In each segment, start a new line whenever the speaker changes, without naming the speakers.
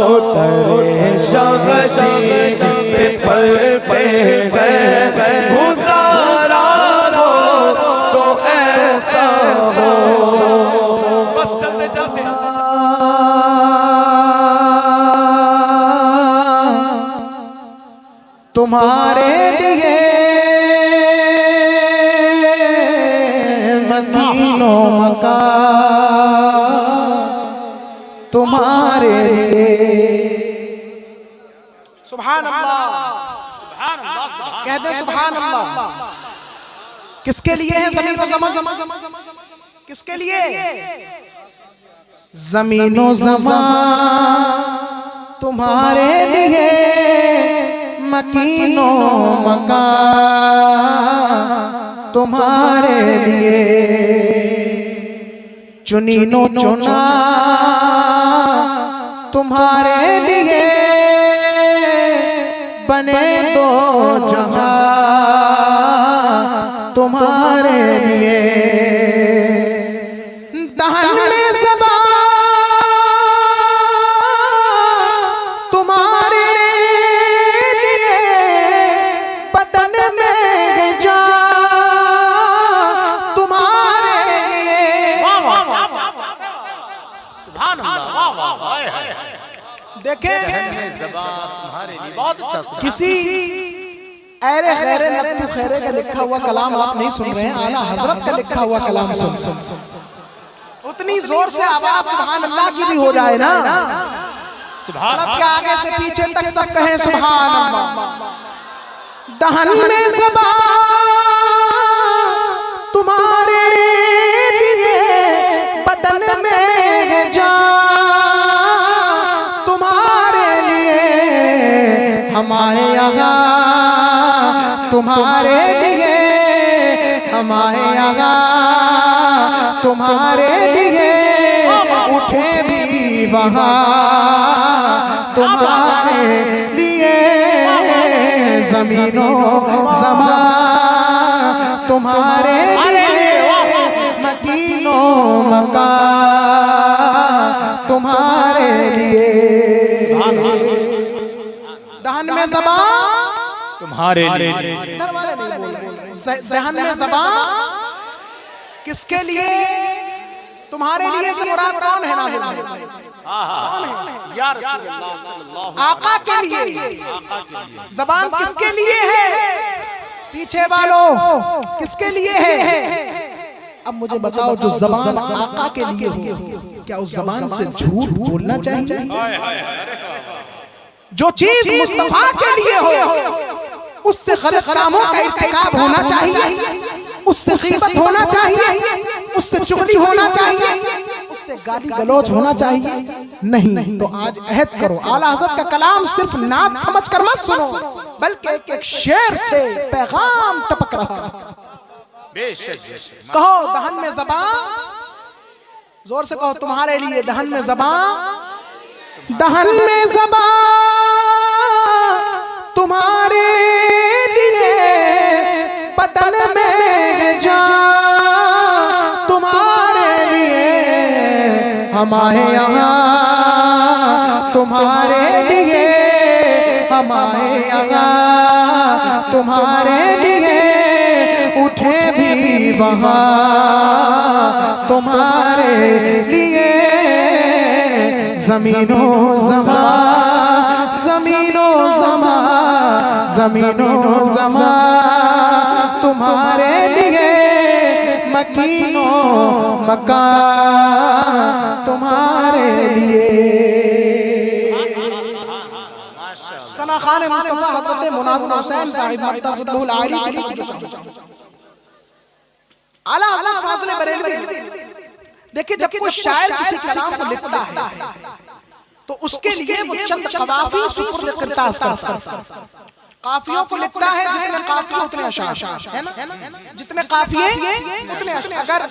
तेरे शगजी पे पलते हैं गुजारा हो तो ऐसा हो। बस चलते चलते
तुम्हारे लिए मकीनो मका, तुम्हारे लिए। सुभान अल्लाह, सुभान अल्लाह, कह दे सुभान अल्लाह। किसके लिए है ज़मीन और ज़मान? किसके लिए? ज़मीन और ज़मान तुम्हारे लिए, मकीनो मका तुम्हारे लिए। चुनीनो चुना तुम्हारे लिए, बने दो जहां तुम्हारे लिए। दहन में ज़बां तुम्हारे लिए, बदन में जान तुम्हारे लिए। देखें किसी ऐरे गैरे लत्तू खैरे का लिखा हुआ कलाम आप नहीं सुन रहे हैं, आला हजरत का लिखा हुआ कलाम सुन। उतनी जोर से आवाज सुभान अल्लाह की भी हो जाए ना, रब के आगे से पीछे तक सब कहें सुभान अल्लाह। दहन में ज़बां तुम्हारे लिए, बदन में जान तुम्हारे लिए। हमारे यहाँ तुम्हारे लिए, हमारे यहाँ तुम्हारे लिए। उठे भी वहाँ तुम्हारे लिए। ज़मीनो ज़मान तुम्हारे लिए, मकीनो मका तुम्हारे लिए। दहन में ज़बां
तुम्हारे लिए।
इधर वाले नहीं बोल रहे। दहन में ज़बां किसके लिए? तुम्हारे लिए से मुराद कौन है? नाज़िम भाई, या रसूल अल्लाह सल्लल्लाहु अलैहि वसल्लम, आका के लिए। ज़बान किसके लिए है? पीछे वालों किसके लिए है? अब मुझे बताओ, जो ज़बान आका के लिए हो, क्या उस ज़बान से झूठ बोलना चाहिए? जो चीज मुस्तफा के लिए हो, उससे गलत कामों का इर्तिकाब होना चाहिए, उससे गीबत होना चाहिए, उससे चुगली होना चाहिए, उससे गाली गलौज होना चाहिए? नहीं। तो आज अहद करो, आला हज़रत का कलाम सिर्फ नात समझ कर मत सुनो, बल्कि एक एक शेर से पैगाम टपक रहा। कहो दहन में ज़बां, जोर से कहो तुम्हारे लिए। दहन में ज़बां, दहन में ज़बां तुम्हारे लिए, बदन में जान तुम्हारे लिए। हमारे यहाँ तुम्हारे लिए, हमारे यहाँ तुम्हारे लिए। उठे भी वहाँ तुम्हारे लिए। ज़मीनो ज़मान, ज़मीनो ज़मान, ज़मीनो ज़मान तुम्हारे लिए। मकीनो मकान तुम्हारे लिए। सना खान मुस्तफा हज़रत मुनाविर हुसैन साहिब मद्दसुल्लाहुल आली की आला हज़रत फाज़िल बरेलवी। देखिए, जब कोई शायर किसी कलाम को लिखता है तो उसके लिए वो चंद कवाफी सुपुर्द क़िरतास करता है। काफियों को लिखता है, जितने काफिये उतने अशार, है ना? जितने काफिये उतने अशार। अगर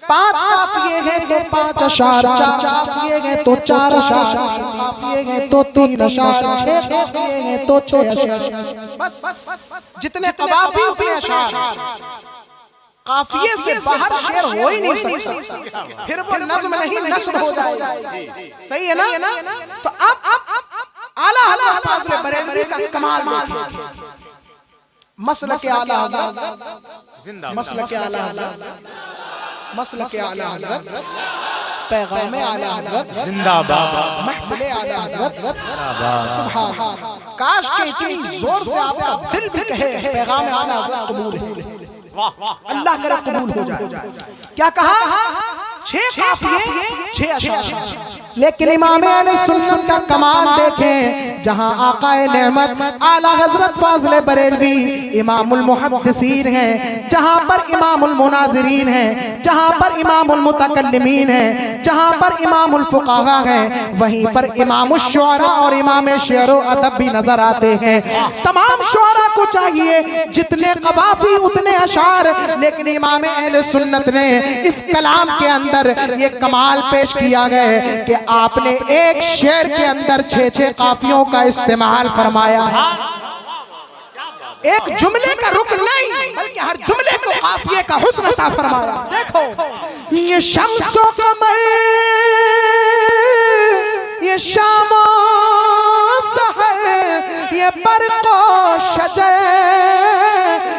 5 काफिये हैं तो 5 अशार, 4 काफिये हैं तो 4 अशार, 3 काफिये हैं तो 3 अशार, 6 काफिये हैं तो 6 अशार। बस जितने कवाफी उतने अशार। काफिये से बाहर शेर हो ही नहीं सकता, फिर वो नज़्म नहीं नस्र हो जाएगा। सही है ना? तो अब बरेलवी का कमाल देखें। मसलक आला हज़रत, मसलक आला हज़रत, मसलक आला हज़रत, पैगाम आला हज़रत
जिंदाबाद,
महफिल आला हज़रत सुभान। काश के इतनी जोर से आपका दिल भी कहे पैगाम आला हज़रत कबूल है, अल्लाह करे कबूल हो जाए। क्या कहा? 6 काफिये 6 अशआर।
लेकिन इमाम अहले सुन्नत का कमाल देखें, जहां आकाए नेमत आला हजरत फाज़िल बरेलवी इमामुल मुहद्दिसीन हैं, जहां पर इमामुल मुनाज़िरीन हैं, जहां पर इमामुल मुतकल्लिमीन हैं, जहां पर इमामुल फुक़हा हैं, वहीं पर इमामुल शुअरा और इमाम शेर व अदब भी नजर आते हैं। तमाम शुअरा को चाहिए जितने कवाफी उतने अशार, लेकिन इमाम अहले सुन्नत ने इस कलाम के अंदर ये कमाल पेश किया गया कि आपने एक शेर के अंदर 6 काफियों का इस्तेमाल फरमाया।
एक जुमले का रुक नहीं, बल्कि हर जुमले को काफिये का हुस्न अता फरमाया। देखो,
ये शम्सो कमर, ये शामो सहर, ये बरको शजर,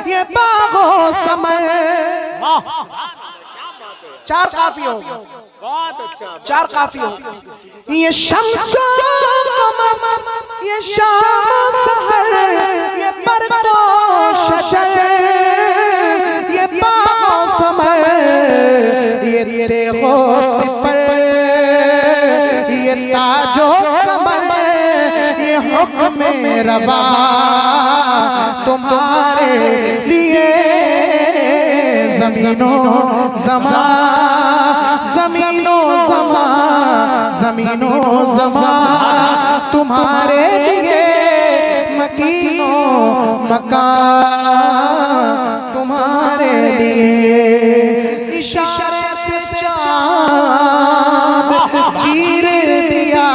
ये बागो समर।
4 काफिये हो गए, 4 काफिये हो गए।
ये शम्सो कमर, ये शामो सहर, ये बरको शजर, ये बागो समर, ये तेगो सिपर, ये ताजो कमर, ये हुक्म रवा तुम्हारे लिए ज़मीनो ज़मा, ज़मीनो ज़मा, ज़मीनो ज़मा तुम्हारे लिए, मकीनो मकान तुम्हारे लिए। इशारे से चाँद चीर दिया,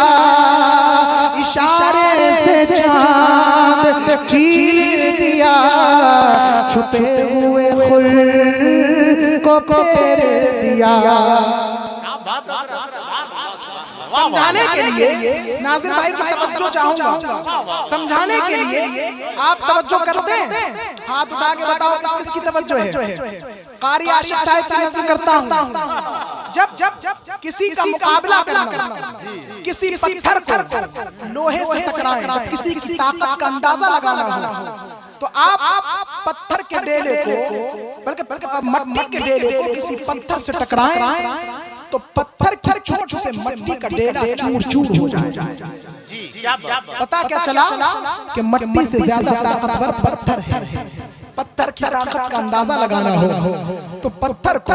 इशारे से चाँद चीर दिया, छुपे हुए खुल को फेर दिया।
समझाने के लिए नाज़िर भाई की तवज्जो चाहूंगा, समझाने के लिए आप तवज्जो करते हैं? हाथ उठा के बताओ किस किस की तवज्जो है। कारी आशिक साहब की नज़र करता हूँ। जब किसी का मुकाबला करना, किसी पत्थर को लोहे से टकराए, जब किसी की ताकत का अंदाजा लगाना हो, तो आप पत्थर के डेले को, बल्कि मट्टी के डेले को किसी पत्थर से टकराएं तो पत्थर की चोट से मट्टी का डेला चूर चूर हो जाए। पता क्या चला कि मट्टी से ज्यादा ताकतवर पत्थर है। पत्थर की ताकत का अंदाजा लगाना हो तो पत्थर को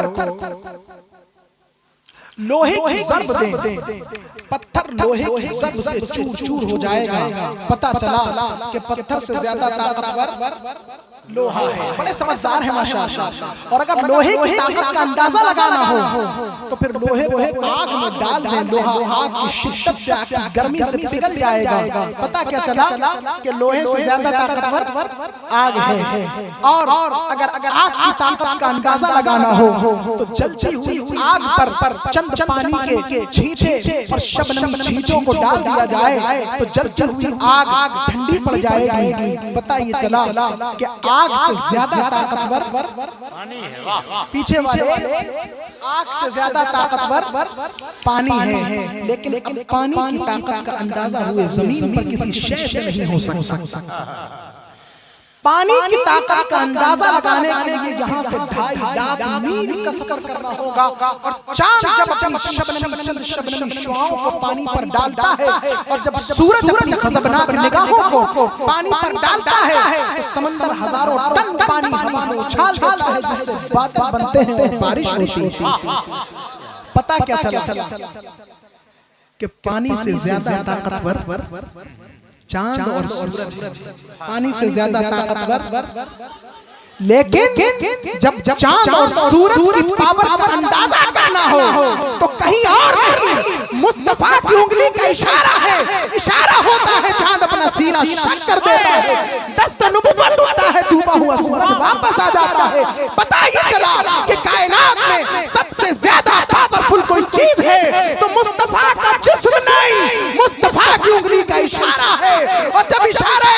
लोहे की ज़र्ब दें, पत्थर लोहे की ज़र्ब से चूर चूर हो जाएगा। पता चला कि पत्थर से ज्यादा ताकतवर लोहा है। बड़े समझदार है माशाअल्लाह। और अगर लोहे की ताकत का अंदाजा लगाना हो तो फिर लोहे को आग में डाल दें, लोहा आग की शिद्दत से, आग की गर्मी से पिघल जाएगा। पता क्या चला कि लोहे से ज्यादा ताकतवर आग है। और अगर आग की ताकत का अंदाजा लगाना हो तो जलती हुई आग पर चंद पानी के छींटे और शबनमी छींटों को डाल दिया जाए तो जलती हुई आग ठंडी पड़ जाएगी। पता ये चला कि आग से ज्यादा ताकतवर पानी है। पीछे वाले आग से ज्यादा ताकतवर पानी है, लेकिन अब पानी की ताकत का अंदाजा हुए जमीन पर किसी शय से नहीं हो सकता। पानी की ताकत का अंदाजा लगाने के लिए यहाँ से 2.5 लाख मील का सफर करना होगा। और चांद जब अपनी शबनमी, चंद शबनमी शुआओं को पानी पर डालता है, और जब सूरज अपनी खज़बनाक निगाहों को पानी पर डालता है तो समंदर हजारों टन पानी हवा में उछाल देता है, जिससे बादल बनते हैं और बारिश होती है। पता क्या चला कि पानी से ज्यादा ताकतवर चांद और सूरज, पानी से ज्यादा ताकतवर। लेकिन जब चांद और सूरज की पावर का अंदाजा करना हो तो कहीं और नहीं, मुस्तफा की उंगली का इशारा है। इशारा होता है, चांद अपना सीना शक कर देता है, दस्त नबुव्वत उठता है, डूबा हुआ सूरज वापस आ जाता है। पता ये चला कि कायनात में सबसे ज्यादा पावरफुल कोई चीज है तो मुस्तफा का जिस्म नहीं, मुस्तफा की उंगली का इशारा है। और जब इशारा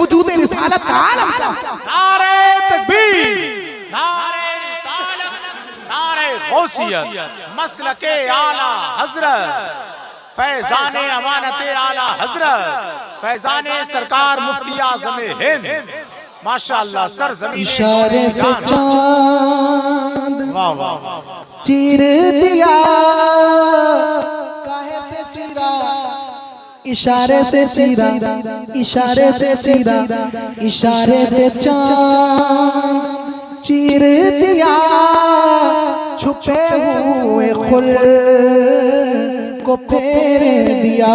वजूद रिसालत का आलम क्या है?
नारे तकबीर, नारे रिसालत, नारे गौसियत, मसलके आला हजरत, फैजाने अमानते आला हजरत, फैजाने सरकार मुफ्ती आज़म हिंद, माशाअल्लाह सरजमीन
इशारे से चांद
वाह वाह वाह,
चीर दिया, काहे से चीरा, इशारे से चीरा, इशारे से चीरा, इशारे से चांद चीर दिया, छुपे हुए खुर को फेर दिया,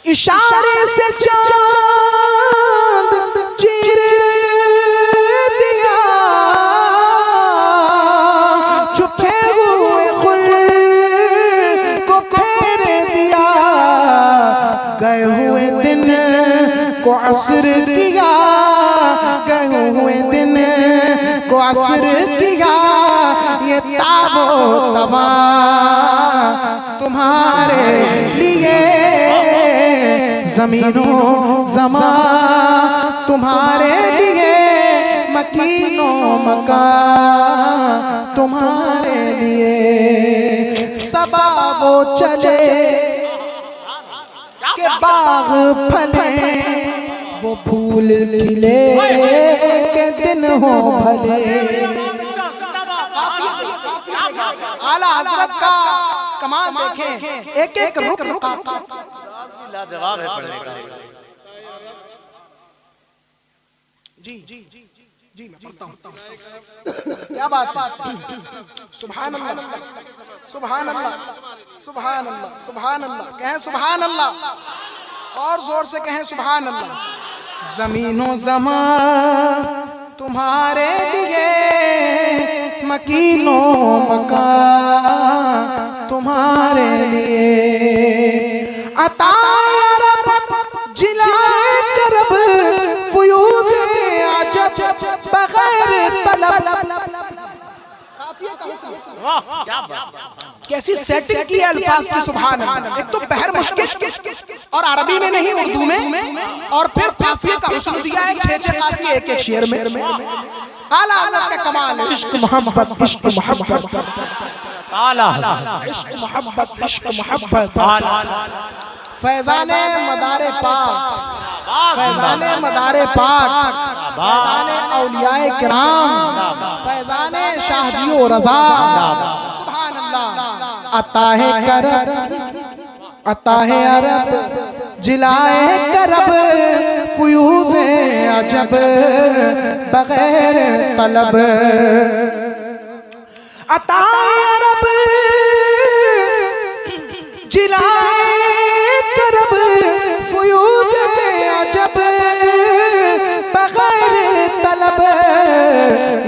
इशारे से चांद चीर दिया, छुपे हुए खुर को फेर दिया, गए हुए दिन को असर किया, गए हुए दिन को असर किया, ये ताबो तबा तुम्हारे लिए, ज़मीनों ज़मा तुम्हारे लिए, मकीनो मका तुम्हारे लिए, सबा वो चले के बाग फले, वो फूल खिले के दिन हो भले। आला हज़रत का कमाल देखें, एक एक रुक
लाजवाब है पढ़ने का।
जी जी जी जी मैं पढ़ता हूँ। क्या बात है, सुभान अल्लाह, सुभान अल्लाह, सुभान अल्लाह, सुभान अल्लाह, कहें सुभान अल्लाह, और जोर से कहें सुभान अल्लाह। ज़मीनो ज़मा तुम्हारे लिए, मकीनो मका तुम्हारे लिए, अताए रब जिलाए करब, फयूज़े अजब बगैर तलब।
वाह क्या बात,
कैसी सेटिंग की है अल्फाज की, सुभान अल्लाह। एक तो बहर मुश्किल और अरबी में नहीं उर्दू में, और फिर काफिये का हुस्न दिया है, 6 काफिये एक एक शेर में। आला हज़रत का कमाल है, इश्क मोहब्बत, इश्क मोहब्बत,
आला
इश्क मोहब्बत, इश्क मोहब्बत, फैजाने मदारे पाक, फैजाने मदारे पाक, फैजाने औलियाए किराम, फैजाने शाहजियो रज़ा, सुभान अल्लाह। अता है करब, अता है अरब, जिलाए करब, फयूज़े अजब बगैर तलब, अता है अरब जिलाए करब, फयूज़े अजब बगैर तलब,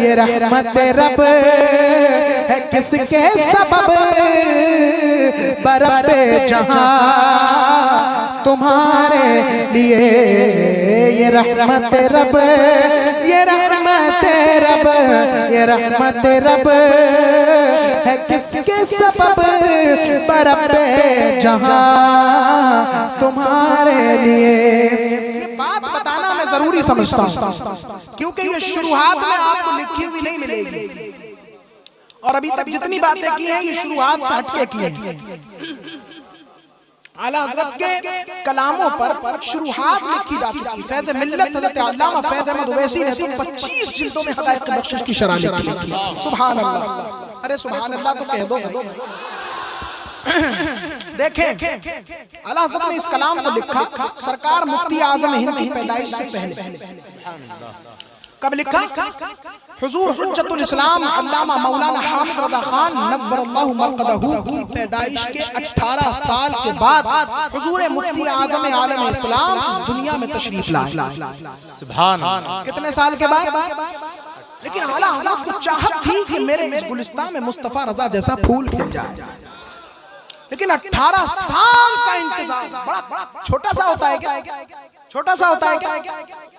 ये रहमत रब है किसके सबब, बरबे जहां तुम्हारे लिए, ये रहमत रब, ये रहमत रब, ये रहमत रब है किसके सबब, बरबे जहां तुम्हारे लिए। ये बात बताना मैं जरूरी समझता हूँ, क्योंकि ये शुरुआत में आपको लिखी हुई नहीं मिलेगी, और अभी तक जितनी बातें की हैं ये शुरुआत से हटके की हैं। आला हज़रत के कलामों पर शुरुआत लिखी जा चुकी। फैज़ मिल्लत हज़रत अल्लामा फैज़ अहमद उवैसी ने तो 25 जिल्दों में हदायत बख्शिश की शरह लिखी। सुभान अल्लाह, अरे सुभान अल्लाह तो कह दो। देखें आला हज़रत ने इस कलाम को लिखा सरकार मुफ्ती आज़म हिंद की पैदाइश से पहले। कब लिखा? हुजूर हुज्जतुल इस्लाम अल्लामा मौलाना हामिद रज़ा खान नव्वरल्लाहु मरक़दहू की पैदाइश के 18 साल के बाद हुजूर मुफ्ती आज़म आलम इस्लाम इस दुनिया में तशरीफ लाए।
सुभान अल्लाह।
कितने साल के बाद? लेकिन आला हज़रत को चाहत थी कि मेरे इस गुलिस्तान में मुस्तफ़ा रज़ा जैसा फूल खिल जाए, लेकिन 18 साल का इंतजार बड़ा छोटा सा होता है क्या? छोटा सा होता है क्या?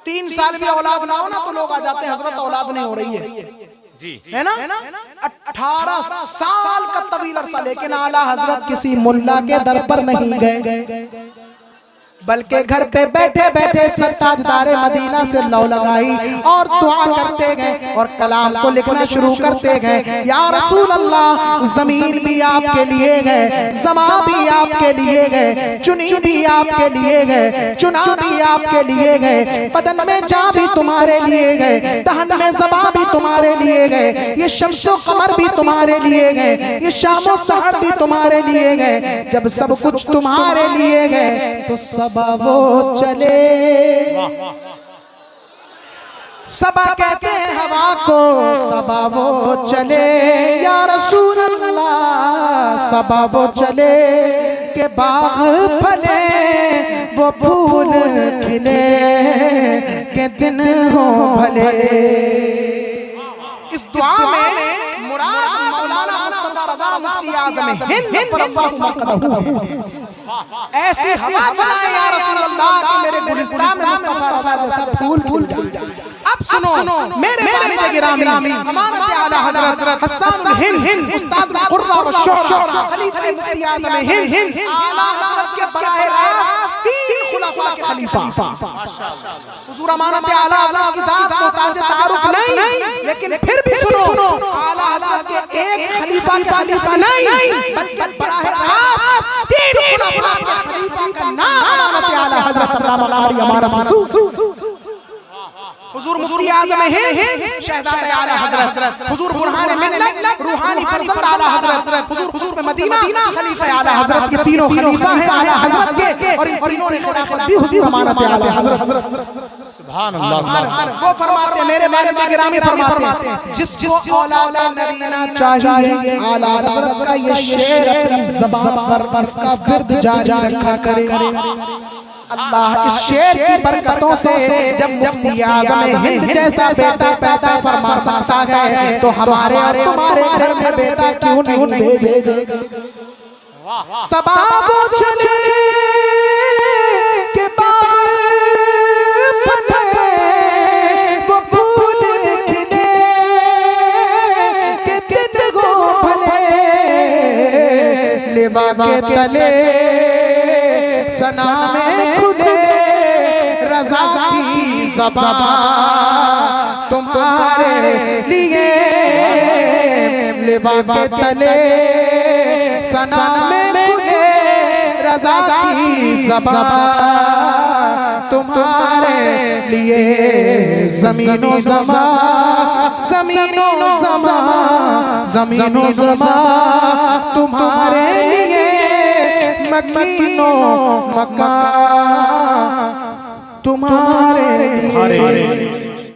3 साल भी औलाद ना हो ना तो लोग आ जाते हैं हजरत औलाद नहीं हो रही है
जी,
है ना? 18 साल का तवील अरसा, लेकिन आला हजरत किसी मुल्ला के दर पर नहीं गए,
बल्कि घर पे बैठे बैठे ताजदारे मदीना से लौ लगाई और दुआ करते गए और कलाम को लिखना शुरू करते गए। या रसूल अल्लाह, जमीन भी आपके लिए गए, समा भी आपके लिए गए, चुनी भी आपके लिए गए, चुना भी आपके लिए गए, बदन में जा भी तुम्हारे लिए गए, दहन में ज़बा भी तुम्हारे लिए गए, ये शम्सो कमर भी तुम्हारे लिए गए, ये शामो सहर भी तुम्हारे लिए गए। जब सब कुछ तुम्हारे लिए गए तो सबा वो चले। सबा कहते हैं हवा को, सबा वो चले। या रसूल अल्लाह, सबा वो चले के बाग फले, वो फूल खिले के दिन हो भले। इस दुआ में मुराद मौलाना मुस्तफा रज़ा मुफ्ती आज़म हिंद पर अल्लाह मक़दहू ऐसी हवा चलाए या रसूल अल्लाह कि मेरे गुलिस्तान में मुस्तफा रज़ा जैसा फूल फूल जाए। अब सुनो मेरे वालिद गिरामी अमानत आला हज़रत हस्सानुल हिंद उस्तादुल कुर्रा व शुअरा खलीफा मुफ्ती आज़म हिंद आला हज़रत के बराह रास्त 3 खुलफा के खलीफा माशाअल्लाह। हुजूर अमानत आला हज़रत की जात मोहताज तारुफ नहीं, लेकिन फिर भी सुनो आला हज़रत के एक खलीफा के खलीफा नहीं बल्कि बराह रास्त 3 खुलफा के खलीफा का नाम अमानत आला हज़रत अल्लामा कारी अमानत रसूल हुजूर मुफ्ती आज़म हिंद शहजादे आला हज़रत, हुजूर बुरहान मिल्लत रूहानी फरजंद आला हज़रत, हुजूर कुतुब मदीना खलीफा आला हज़रत। ये तीनों खलीफा हैं आला हज़रत के और इन तीनों ने खिलाफत दी हुजूर अमानत आला हज़रत।
सुभान अल्लाह।
वो फरमाते हैं मेरे वालिद गिरामी फरमाते हैं जिसको औलाद नरीना चाहिए आला हज़रत का ये शेर अपनी ज़बान पर इसका विर्द जारी रखा करे। अल्लाह इस शेर की बरकतों से जब मुफ्ती आज़म हिंद जैसा बेटा पैदा फरमा सकता है तो हमारे और तुम्हारे घर में बेटा क्यों नहीं भेजेगा। सबा वो चले के बाग फले, वो फूल खिले के दिन हो भले, लेवा के तले सना में खुले, रज़ा की ज़बान तुम्हारे लिए, लिवा के तले सना में खुले, रज़ा की ज़बान तुम्हारे लिए। ज़मीनो ज़मा, ज़मीनो ज़मा, ज़मीनो ज़मा तुम्हारे लिए, मकीनो मकान तुम्हारे लिए।